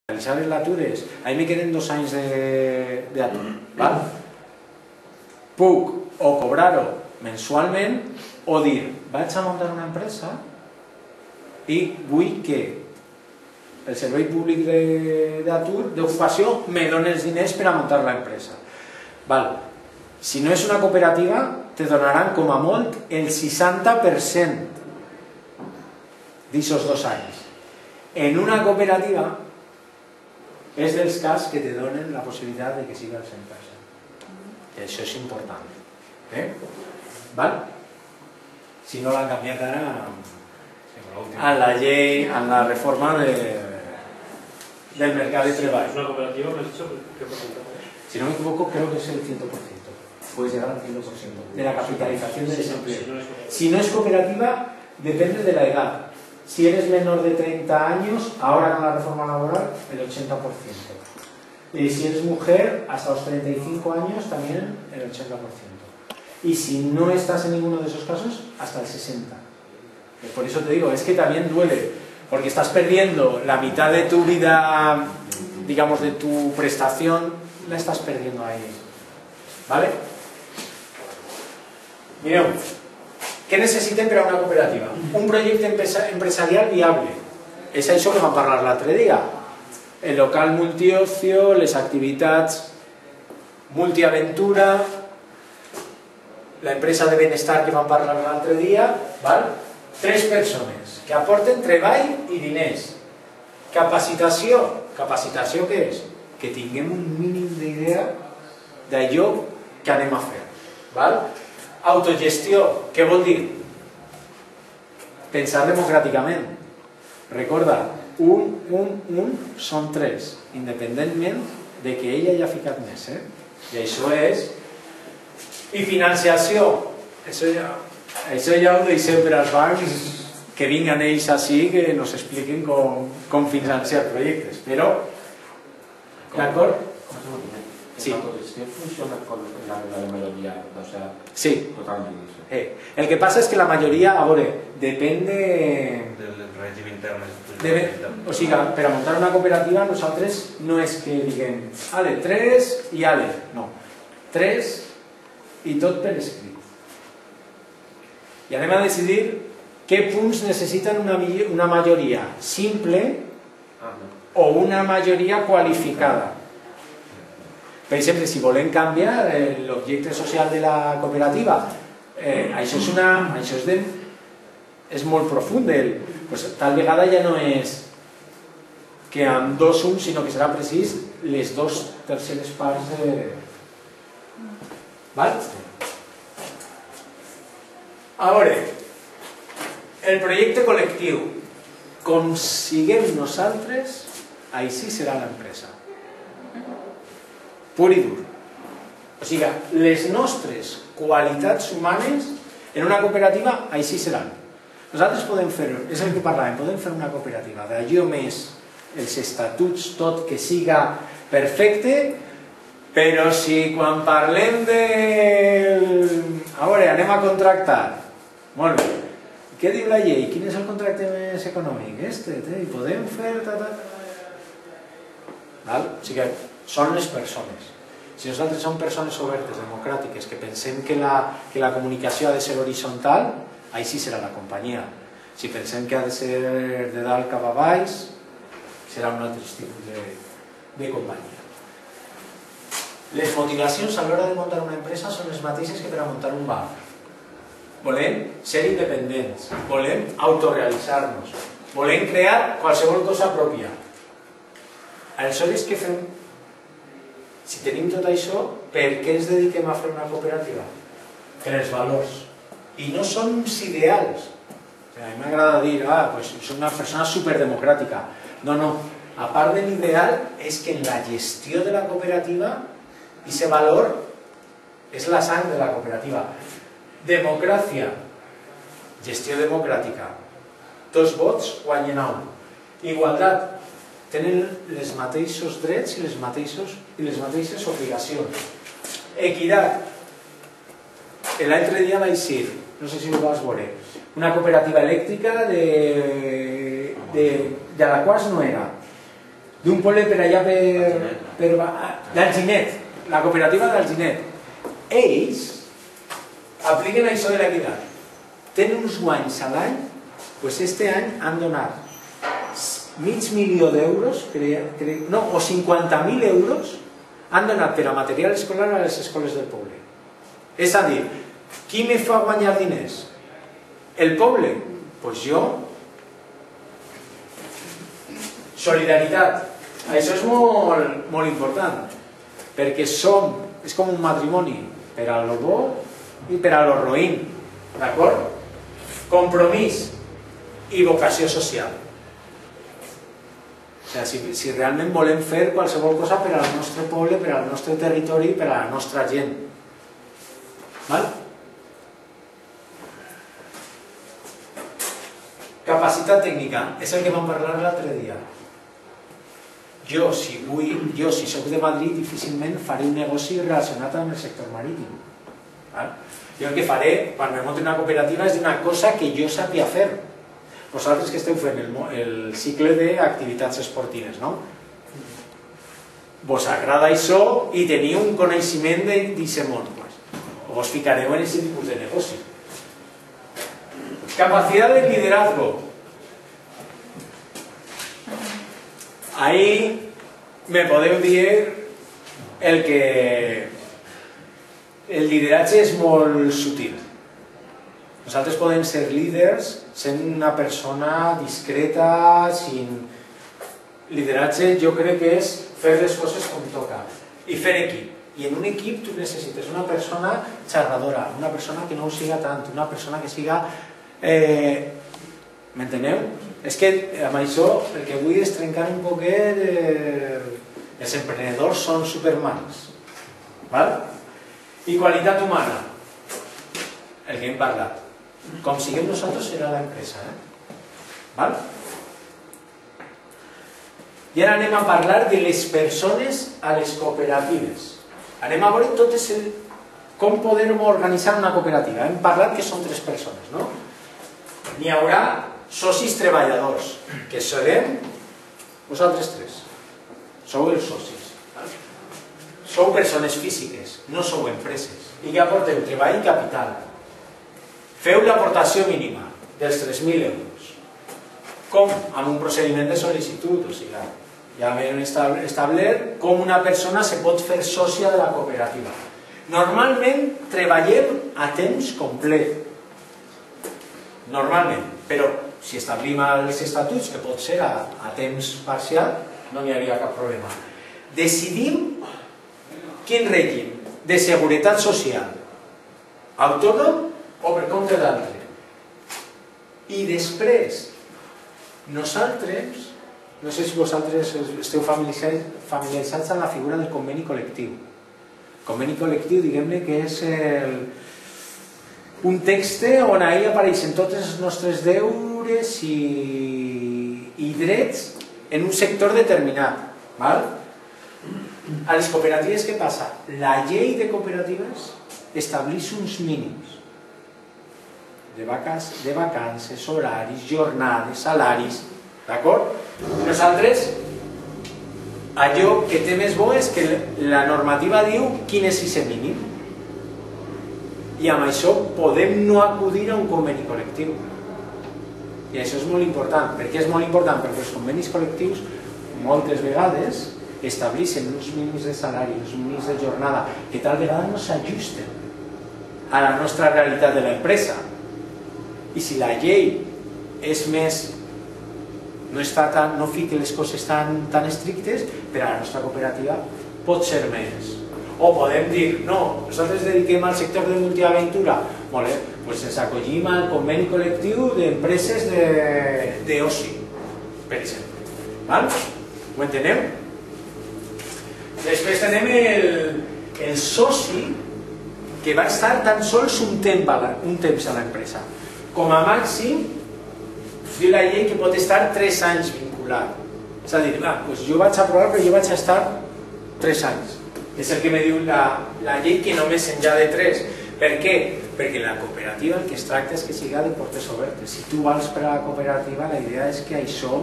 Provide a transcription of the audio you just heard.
realizar l'atur és, a mi me queden 2 anys d'atur, val? Puc o cobrar-ho mensualment o dir, vaig a muntar una empresa i vull que el servei públic d'atur, d'ocupació, me doni els diners per a muntar l'empresa. Si no és una cooperativa, te donaran com a molt el 60% d'aquests 2 anys. En una cooperativa és dels cas que te donen la possibilitat de que sigui el 100%. I això és important. Si no l'han canviat ara a la llei, a la reforma del mercat de treball. ¿Es una cooperativa? ¿Me has dicho qué porcentaje? Si no me equivoco, creo que es el 100%. Puede llegar al 100% de la capitalización del desempleo. Si no es cooperativa, depende de la edad. Si eres menor de 30 años, ahora con la reforma laboral, el 80%. Y si eres mujer, hasta los 35 años, también el 80%. Y si no estás en ninguno de esos casos, hasta el 60%. Por eso te digo, es que también duele, porque estás perdiendo la mitad de tu vida, digamos, de tu prestación, la estás perdiendo ahí. ¿Vale? Mireu, què necessitem per a una cooperativa? Un projecte empresarial viable. És això que vam parlar l'altre dia. El local multiocio, les activitats multiaventura, l'empresa de benestar que vam parlar l'altre dia, 3 persones que aporten treball i diners. Capacitació. Capacitació què és? Que tinguem un mínim d'idea d'allò que anem a fer. Autogestió, què vol dir? Pensar democràticament. Recorda, un són 3, independentment de que ella hagi ficat més. I això és... I financiació. Això ja ho deixem per als bancs, que vinguen ells així, que ens expliquin com financiar projectes. Però, d'acord? Sí. ¿La autogestión funciona con la regla de mayoría? O sea, sí. Totalmente. El que pasa es que la mayoría, a veure, depende... Del règim intern. O sigui, per a muntar una cooperativa nosaltres no és que diguem ale, 3 i ale, no. 3 i tot per escrit. I anem a decidir què punts necessiten una majoria simple o una majoria qualificada. Per exemple, si volem canviar l'objecte social de la cooperativa, això és molt profund. Tal vegada ja no és que amb 2 sinó que serà precís les 2/3 parts de... A veure, el projecte col·lectiu, com siguem nosaltres, així serà l'empresa. Pur i dur. O sigui, les nostres qualitats humanes en una cooperativa així seran. Nosaltres podem fer, és el que parlàvem, podem fer una cooperativa d'allò més, els estatuts, tot que siga perfecte, però si quan parlem de... A veure, anem a contractar. Molt bé. Què diu la llei? Quin és el contracte més econòmic? I podem fer... O sigui, són les persones. Si nosaltres som persones obertes, democràtiques, que pensem que la comunicació ha de ser horitzontal, així serà la companyia. Si pensem que ha de ser de dalt cap a baix, serà un altre tipus de companyia. Les motivacions a l'hora de muntar una empresa són les mateixes que per a muntar un bar. Volem ser independents, volem autorealitzar-nos, volem crear qualsevol cosa pròpia. Aleshores, què fem? Si tenim tot això, per què ens dediquem a fer una cooperativa? Per els valors. I no són uns ideals. A mi m'agrada dir, soc una persona superdemocràtica. No. A part de l'ideal, és que en la gestió de la cooperativa, aquest valor és la sang de la cooperativa. Democràcia. Gestió democràtica. 2 vots guanyen a 1. Igualtat. Tenen els mateixos drets i les mateixes obligacions. Equitat. L'altre dia vaig dir, no sé si ho vas veure, una cooperativa elèctrica de Alaquàs no era, d'un poble per allà per l'Alginet, la cooperativa d'Alginet. Ells apliquen això de l'equitat. Tenen uns guanys a l'any, doncs este any han donat $500.000 o 50.000 euros han donat per a material escolar a les escoles del poble. És a dir, qui me fa guanyar diners? El poble? Doncs jo. Solidaritat. Això és molt important, perquè és com un matrimoni, per a lo bo i per a lo roïn, d'acord? Compromís i vocació social. O sigui, si realment volem fer qualsevol cosa per al nostre poble, per al nostre territori, per a la nostra gent. Val? Capacitat tècnica, és el que vam parlar l'altre dia. Jo, si soc de Madrid, difícilment faré un negoci relacionat amb el sector marítim. Jo el que faré, quan me monti una cooperativa, és una cosa que jo sàpiga fer. Vosaltres que esteu fent el cicle d'activitats esportives, no? Vos agrada això i teniu un coneixement d'aquest món. Vos ficareu en aquest tipus de negoci. Capacitat de liderazgo. Ahí me podeu dir el lideratge és molt sutil. Nosaltres podem ser líders sent una persona discreta, sin... Lideratge jo crec que és fer les coses com toca i fer equip. I en un equip tu necessites una persona xerradora, una persona que no ho siga tant, una persona que siga... M'enteneu? És que amb això el que vull és trencar un poquet... Els emprenedors són supermans. I qualitat humana, el que hem parlat. Com siguem nosaltres serà l'empresa. I ara anem a parlar de les persones a les cooperatives. Anem a veure totes com podem organitzar una cooperativa. Hem parlat que són 3 persones, no? N'hi haurà socis treballadors, que serem vosaltres 3. Sou els socis. Sou persones físiques, no sou empreses. I que aporteu treball i capital. Feu l'aportació mínima dels 3.000 euros. Com? Amb un procediment de sol·licitud. O sigui, ja hem establert com una persona se pot fer sòcia de la cooperativa. Normalment treballem a temps complet. Normalment. Però si establim els estatuts, que pot ser a temps parcial, no n'hi havia cap problema. Decidim quin règim de seguretat social, autònom o per compte d'altre. I després, nosaltres, no sé si vosaltres esteu familiaritzats amb la figura del conveni col·lectiu. El conveni col·lectiu, diguem-ne que és un text on ahí apareixen tots els nostres deures i drets en un sector determinat. A les cooperatives què passa? La llei de cooperatives estableix uns mínims de vacances, horaris, jornades, salaris, d'acord? Nosaltres, allò que té més bo és que la normativa diu quin és aquest mínim i amb això podem no acudir a un conveni col·lectiu. I això és molt important. Per què és molt important? Perquè els convenis col·lectius moltes vegades estableixen uns mínims de salari, uns mínims de jornada, que tal vegada no s'ajusten a la nostra realitat de l'empresa. I si la llei és més, no fica les coses tan estrictes, per a la nostra cooperativa pot ser més. O podem dir, no, nosaltres dediquem al sector de multiaventura, molt bé, doncs ens acollim al conveni col·lectiu d'empreses d'oci, per exemple. Ho enteneu? Després tenem el soci que va estar tan sols un temps a l'empresa. Com a màxim, diu la llei que pot estar 3 anys vinculat. És a dir, jo vaig aprovar però jo vaig estar 3 anys. És el que me diu la llei que només enllà de 3. Per què? Perquè la cooperativa el que es tracta és que siga de portes obertes. Si tu vals per a la cooperativa, la idea és que això